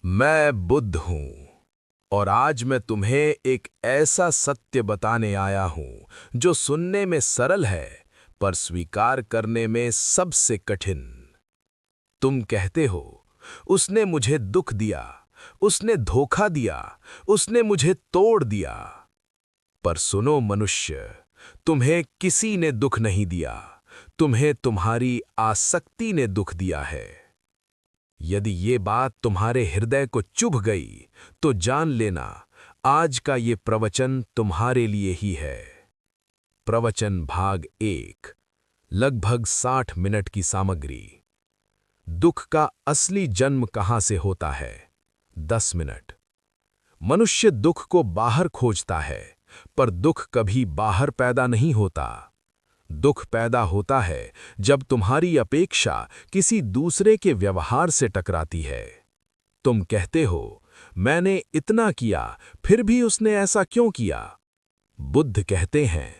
मैं बुद्ध हूं और आज मैं तुम्हें एक ऐसा सत्य बताने आया हूं जो सुनने में सरल है पर स्वीकार करने में सबसे कठिन। तुम कहते हो उसने मुझे दुख दिया, उसने धोखा दिया, उसने मुझे तोड़ दिया। पर सुनो मनुष्य, तुम्हें किसी ने दुख नहीं दिया, तुम्हें तुम्हारी आसक्ति ने दुख दिया है। यदि ये बात तुम्हारे हृदय को चुभ गई तो जान लेना आज का ये प्रवचन तुम्हारे लिए ही है। प्रवचन भाग 1, लगभग 60 मिनट की सामग्री। दुख का असली जन्म कहां से होता है? 10 मिनट। मनुष्य दुख को बाहर खोजता है, पर दुख कभी बाहर पैदा नहीं होता। दुख पैदा होता है जब तुम्हारी अपेक्षा किसी दूसरे के व्यवहार से टकराती है। तुम कहते हो, मैंने इतना किया, फिर भी उसने ऐसा क्यों किया? बुद्ध कहते हैं,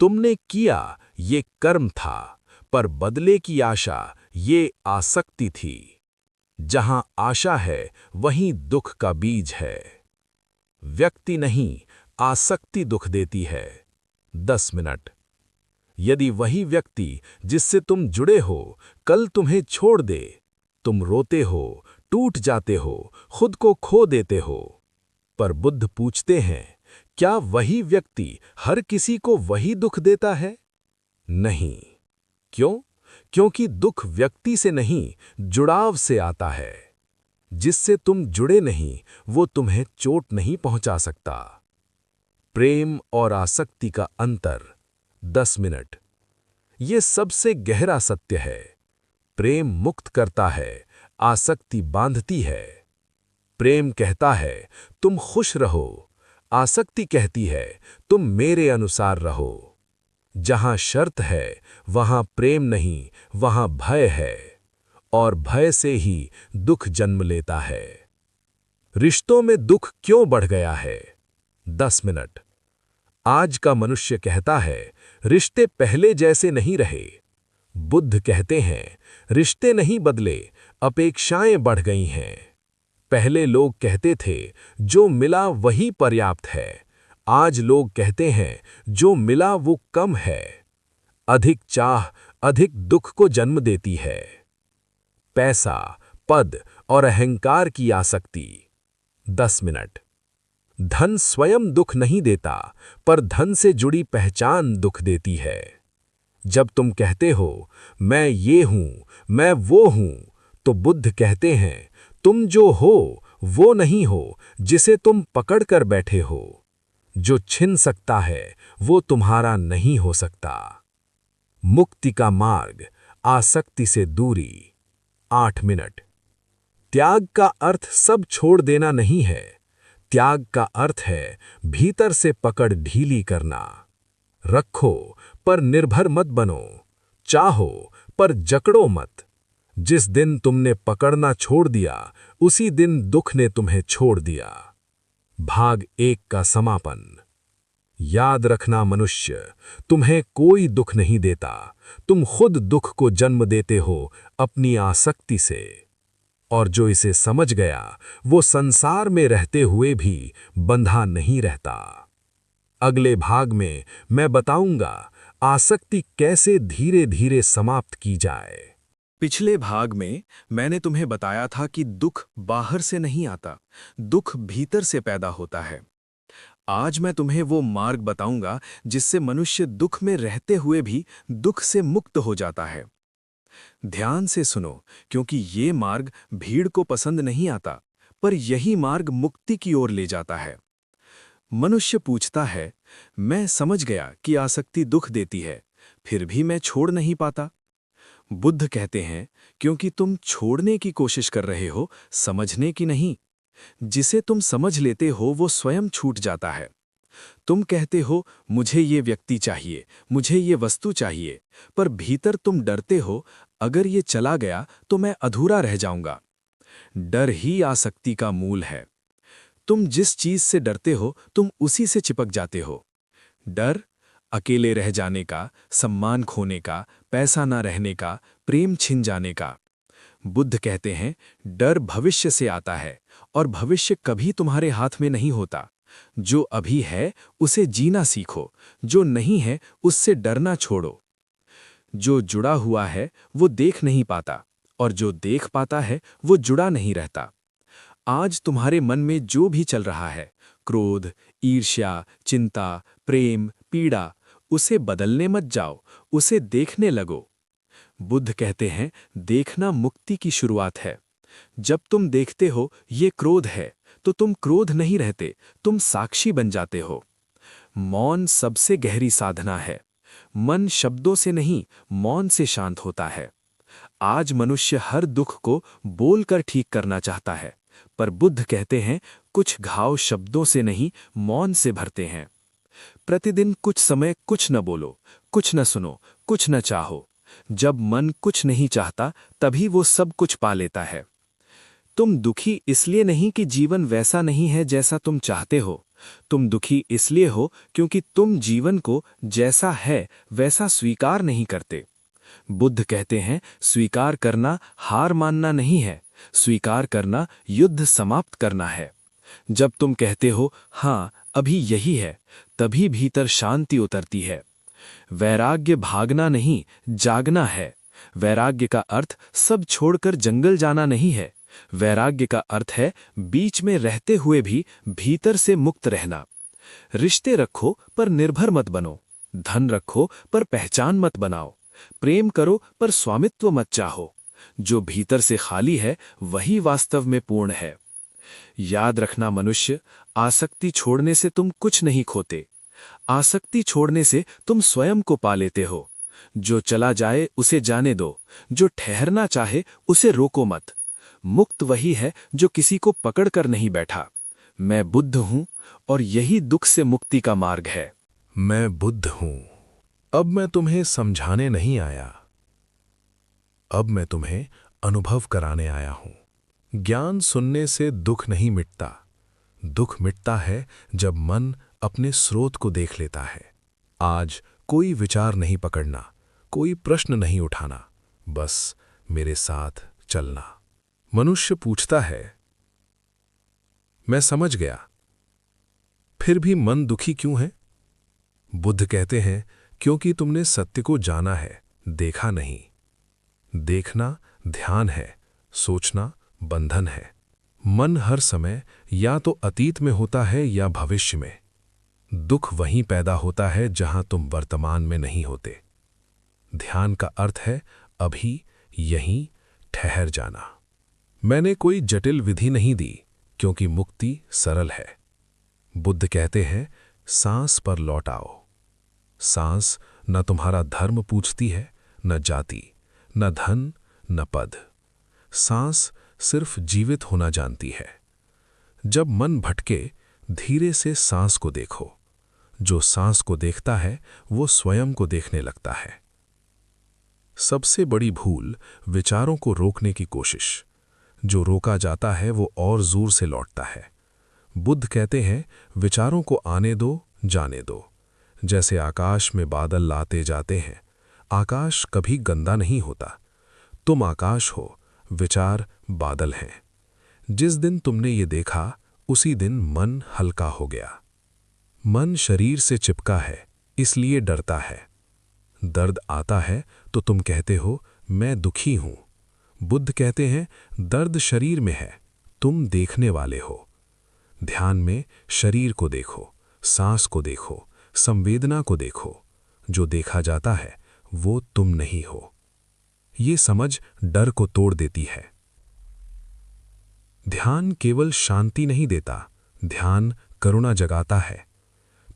तुमने किया ये कर्म था, पर बदले की आशा ये आसक्ति थी। जहां आशा है वहीं दुख का बीज है। व्यक्ति नहीं, आसक्ति दुख देती है। 10 मिनट। यदि वही व्यक्ति जिससे तुम जुड़े हो कल तुम्हें छोड़ दे, तुम रोते हो, टूट जाते हो, खुद को खो देते हो। पर बुद्ध पूछते हैं, क्या वही व्यक्ति हर किसी को वही दुख देता है? नहीं। क्यों? क्योंकि दुख व्यक्ति से नहीं, जुड़ाव से आता है। जिससे तुम जुड़े नहीं, वो तुम्हें चोट नहीं पहुंचा सकता। प्रेम और आसक्ति का अंतर। 10 मिनट। ये सबसे गहरा सत्य है। प्रेम मुक्त करता है, आसक्ति बांधती है। प्रेम कहता है, तुम खुश रहो। आसक्ति कहती है, तुम मेरे अनुसार रहो। जहां शर्त है, वहां प्रेम नहीं, वहां भय है। और भय से ही दुख जन्म लेता है। रिश्तों में दुख क्यों बढ़ गया है? 10 मिनट। आज का मनुष्य कहता है, रिश्ते पहले जैसे नहीं रहे। बुद्ध कहते हैं, रिश्ते नहीं बदले, अपेक्षाएं बढ़ गई हैं। पहले लोग कहते थे, जो मिला वही पर्याप्त है। आज लोग कहते हैं, जो मिला वो कम है। अधिक चाह अधिक दुख को जन्म देती है। पैसा, पद और अहंकार की आसक्ति। 10 मिनट। धन स्वयं दुख नहीं देता, पर धन से जुड़ी पहचान दुख देती है। जब तुम कहते हो, मैं ये हूं, मैं वो हूं, तो बुद्ध कहते हैं, तुम जो हो वो नहीं हो जिसे तुम पकड़ कर बैठे हो। जो छिन सकता है वो तुम्हारा नहीं हो सकता। मुक्ति का मार्ग, आसक्ति से दूरी। 8 मिनट। त्याग का अर्थ सब छोड़ देना नहीं है। त्याग का अर्थ है भीतर से पकड़ ढीली करना। रखो पर निर्भर मत बनो। चाहो पर जकड़ो मत। जिस दिन तुमने पकड़ना छोड़ दिया, उसी दिन दुख ने तुम्हें छोड़ दिया। भाग 1 का समापन। याद रखना मनुष्य, तुम्हें कोई दुख नहीं देता। तुम खुद दुख को जन्म देते हो अपनी आसक्ति से। और जो इसे समझ गया, वो संसार में रहते हुए भी बंधा नहीं रहता। अगले भाग में मैं बताऊंगा आसक्ति कैसे धीरे धीरे समाप्त की जाए। पिछले भाग में मैंने तुम्हें बताया था कि दुख बाहर से नहीं आता, दुख भीतर से पैदा होता है। आज मैं तुम्हें वो मार्ग बताऊंगा जिससे मनुष्य दुख में रहते हुए भी दुख से मुक्त हो जाता है। ध्यान से सुनो, क्योंकि ये मार्ग भीड़ को पसंद नहीं आता, पर यही मार्ग मुक्ति की ओर ले जाता है। मनुष्य पूछता है, मैं समझ गया कि आसक्ति दुख देती है, फिर भी मैं छोड़ नहीं पाता। बुद्ध कहते हैं, क्योंकि तुम छोड़ने की कोशिश कर रहे हो, समझने की नहीं। जिसे तुम समझ लेते हो वो स्वयं छूट जाता है। तुम कहते हो, मुझे ये व्यक्ति चाहिए, मुझे ये वस्तु चाहिए, पर भीतर तुम डरते हो, अगर ये चला गया तो मैं अधूरा रह जाऊंगा। डर ही आसक्ति का मूल है। तुम जिस चीज से डरते हो, तुम उसी से चिपक जाते हो। डर अकेले रह जाने का, सम्मान खोने का, पैसा ना रहने का, प्रेम छिन जाने का। बुद्ध कहते हैं, डर भविष्य से आता है और भविष्य कभी तुम्हारे हाथ में नहीं होता। जो अभी है उसे जीना सीखो, जो नहीं है उससे डरना छोड़ो। जो जुड़ा हुआ है वो देख नहीं पाता, और जो देख पाता है वो जुड़ा नहीं रहता। आज तुम्हारे मन में जो भी चल रहा है, क्रोध, ईर्ष्या, चिंता, प्रेम, पीड़ा, उसे बदलने मत जाओ, उसे देखने लगो। बुद्ध कहते हैं, देखना मुक्ति की शुरुआत है। जब तुम देखते हो ये क्रोध है, तो तुम क्रोध नहीं रहते, तुम साक्षी बन जाते हो। मौन सबसे गहरी साधना है। मन शब्दों से नहीं, मौन से शांत होता है। आज मनुष्य हर दुख को बोलकर ठीक करना चाहता है, पर बुद्ध कहते हैं, कुछ घाव शब्दों से नहीं, मौन से भरते हैं। प्रतिदिन कुछ समय कुछ न बोलो, कुछ न सुनो, कुछ न चाहो। जब मन कुछ नहीं चाहता, तभी वो सब कुछ पा लेता है। तुम दुखी इसलिए नहीं कि जीवन वैसा नहीं है जैसा तुम चाहते हो। तुम दुखी इसलिए हो क्योंकि तुम जीवन को जैसा है वैसा स्वीकार नहीं करते। बुद्ध कहते हैं, स्वीकार करना हार मानना नहीं है, स्वीकार करना युद्ध समाप्त करना है। जब तुम कहते हो, हाँ अभी यही है, तभी भीतर शांति उतरती है। वैराग्य भागना नहीं, जागना है। वैराग्य का अर्थ सब छोड़कर जंगल जाना नहीं है। वैराग्य का अर्थ है बीच में रहते हुए भी भीतर से मुक्त रहना। रिश्ते रखो पर निर्भर मत बनो, धन रखो पर पहचान मत बनाओ, प्रेम करो पर स्वामित्व मत चाहो। जो भीतर से खाली है वही वास्तव में पूर्ण है। याद रखना मनुष्य, आसक्ति छोड़ने से तुम कुछ नहीं खोते, आसक्ति छोड़ने से तुम स्वयं को पा लेते हो। जो चला जाए उसे जाने दो, जो ठहरना चाहे उसे रोको मत। मुक्त वही है जो किसी को पकड़कर नहीं बैठा। मैं बुद्ध हूं और यही दुख से मुक्ति का मार्ग है। मैं बुद्ध हूं। अब मैं तुम्हें समझाने नहीं आया, अब मैं तुम्हें अनुभव कराने आया हूं। ज्ञान सुनने से दुख नहीं मिटता, दुख मिटता है जब मन अपने स्रोत को देख लेता है। आज कोई विचार नहीं पकड़ना, कोई प्रश्न नहीं उठाना, बस मेरे साथ चलना। मनुष्य पूछता है, मैं समझ गया, फिर भी मन दुखी क्यों है? बुद्ध कहते हैं, क्योंकि तुमने सत्य को जाना है, देखा नहीं। देखना ध्यान है, सोचना बंधन है। मन हर समय या तो अतीत में होता है या भविष्य में। दुख वहीं पैदा होता है जहां तुम वर्तमान में नहीं होते। ध्यान का अर्थ है अभी, यहीं ठहर जाना। मैंने कोई जटिल विधि नहीं दी, क्योंकि मुक्ति सरल है। बुद्ध कहते हैं, सांस पर लौट आओ। सांस न तुम्हारा धर्म पूछती है, न जाति, न धन, न पद। सांस सिर्फ जीवित होना जानती है। जब मन भटके, धीरे से सांस को देखो। जो सांस को देखता है वो स्वयं को देखने लगता है। सबसे बड़ी भूल विचारों को रोकने की कोशिश। जो रोका जाता है वो और जोर से लौटता है। बुद्ध कहते हैं, विचारों को आने दो, जाने दो। जैसे आकाश में बादल लाते जाते हैं, आकाश कभी गंदा नहीं होता। तुम आकाश हो, विचार बादल हैं। जिस दिन तुमने ये देखा, उसी दिन मन हल्का हो गया। मन शरीर से चिपका है, इसलिए डरता है। दर्द आता है तो तुम कहते हो, मैं दुखी हूं। बुद्ध कहते हैं, दर्द शरीर में है, तुम देखने वाले हो। ध्यान में शरीर को देखो, सांस को देखो, संवेदना को देखो। जो देखा जाता है वो तुम नहीं हो। ये समझ डर को तोड़ देती है। ध्यान केवल शांति नहीं देता, ध्यान करुणा जगाता है।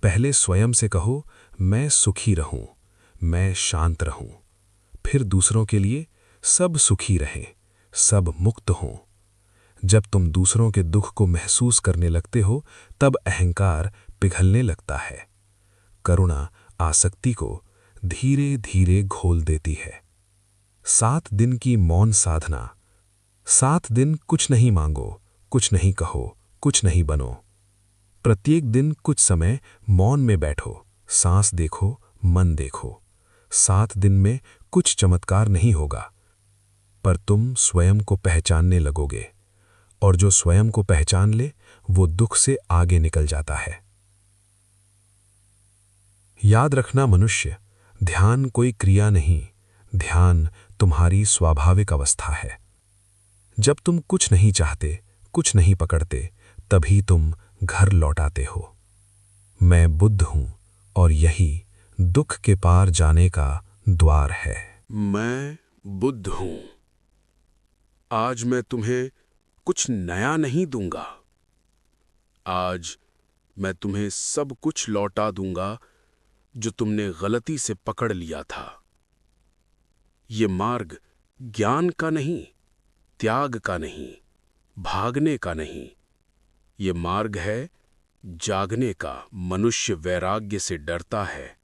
पहले स्वयं से कहो, मैं सुखी रहूं, मैं शांत रहूं। फिर दूसरों के लिए, सब सुखी रहें, सब मुक्त हों। जब तुम दूसरों के दुख को महसूस करने लगते हो, तब अहंकार पिघलने लगता है। करुणा आसक्ति को धीरे धीरे घोल देती है। 7 दिन की मौन साधना। 7 दिन कुछ नहीं मांगो, कुछ नहीं कहो, कुछ नहीं बनो। प्रत्येक दिन कुछ समय मौन में बैठो, सांस देखो, मन देखो। 7 दिन में कुछ चमत्कार नहीं होगा, पर तुम स्वयं को पहचानने लगोगे। और जो स्वयं को पहचान ले वो दुख से आगे निकल जाता है। याद रखना मनुष्य, ध्यान कोई क्रिया नहीं, ध्यान तुम्हारी स्वाभाविक अवस्था है। जब तुम कुछ नहीं चाहते, कुछ नहीं पकड़ते, तभी तुम घर लौटाते हो। मैं बुद्ध हूं और यही दुख के पार जाने का द्वार है। मैं बुद्ध हूं। आज मैं तुम्हें कुछ नया नहीं दूंगा। आज मैं तुम्हें सब कुछ लौटा दूंगा जो तुमने गलती से पकड़ लिया था। ये मार्ग ज्ञान का नहीं, त्याग का नहीं, भागने का नहीं। ये मार्ग है जागने का। मनुष्य वैराग्य से डरता है।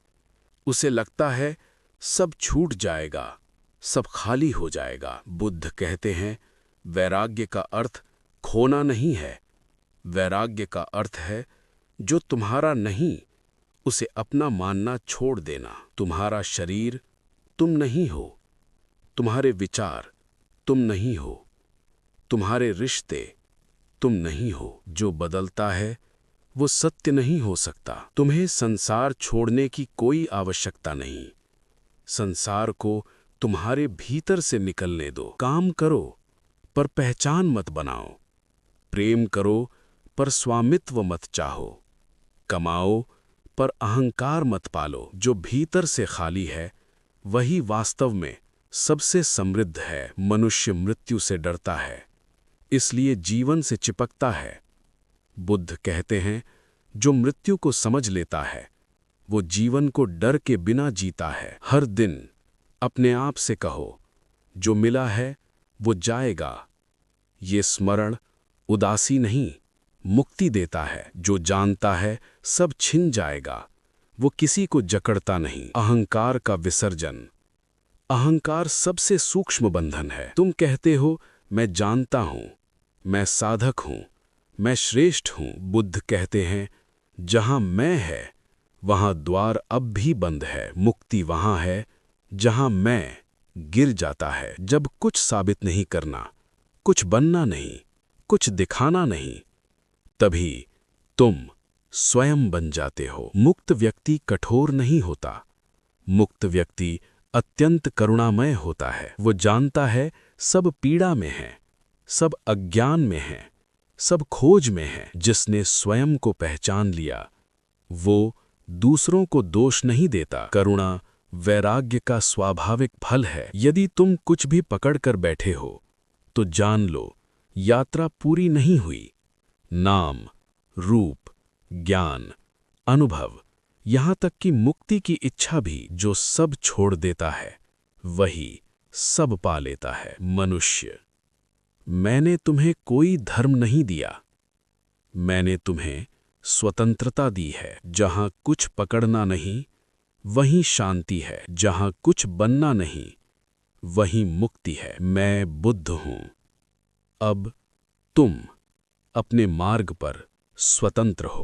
उसे लगता है सब छूट जाएगा, सब खाली हो जाएगा। बुद्ध कहते हैं वैराग्य का अर्थ खोना नहीं है। वैराग्य का अर्थ है जो तुम्हारा नहीं उसे अपना मानना छोड़ देना। तुम्हारा शरीर तुम नहीं हो, तुम्हारे विचार तुम नहीं हो, तुम्हारे रिश्ते तुम नहीं हो। जो बदलता है वो सत्य नहीं हो सकता। तुम्हें संसार छोड़ने की कोई आवश्यकता नहीं। संसार को तुम्हारे भीतर से निकलने दो। काम करो पर पहचान मत बनाओ। प्रेम करो पर स्वामित्व मत चाहो। कमाओ पर अहंकार मत पालो। जो भीतर से खाली है वही वास्तव में सबसे समृद्ध है। मनुष्य मृत्यु से डरता है, इसलिए जीवन से चिपकता है। बुद्ध कहते हैं जो मृत्यु को समझ लेता है वो जीवन को डर के बिना जीता है। हर दिन अपने आप से कहो जो मिला है वो जाएगा। ये स्मरण उदासी नहीं, मुक्ति देता है। जो जानता है सब छिन जाएगा, वो किसी को जकड़ता नहीं। अहंकार का विसर्जन। अहंकार सबसे सूक्ष्म बंधन है। तुम कहते हो मैं जानता हूं, मैं साधक हूं, मैं श्रेष्ठ हूं। बुद्ध कहते हैं जहां मैं है वहां द्वार अब भी बंद है। मुक्ति वहां है जहां मैं गिर जाता है। जब कुछ साबित नहीं करना, कुछ बनना नहीं, कुछ दिखाना नहीं, तभी तुम स्वयं बन जाते हो। मुक्त व्यक्ति कठोर नहीं होता। मुक्त व्यक्ति अत्यंत करुणामय होता है। वो जानता है सब पीड़ा में है, सब अज्ञान में है, सब खोज में है। जिसने स्वयं को पहचान लिया वो दूसरों को दोष नहीं देता। करुणा वैराग्य का स्वाभाविक फल है। यदि तुम कुछ भी पकड़कर बैठे हो तो जान लो यात्रा पूरी नहीं हुई। नाम, रूप, ज्ञान, अनुभव, यहां तक कि मुक्ति की इच्छा भी जो सब छोड़ देता है वही सब पा लेता है। मनुष्य, मैंने तुम्हें कोई धर्म नहीं दिया, मैंने तुम्हें स्वतंत्रता दी है। जहां कुछ पकड़ना नहीं वहीं शांति है। जहां कुछ बनना नहीं वहीं मुक्ति है। मैं बुद्ध हूं। अब तुम अपने मार्ग पर स्वतंत्र हो।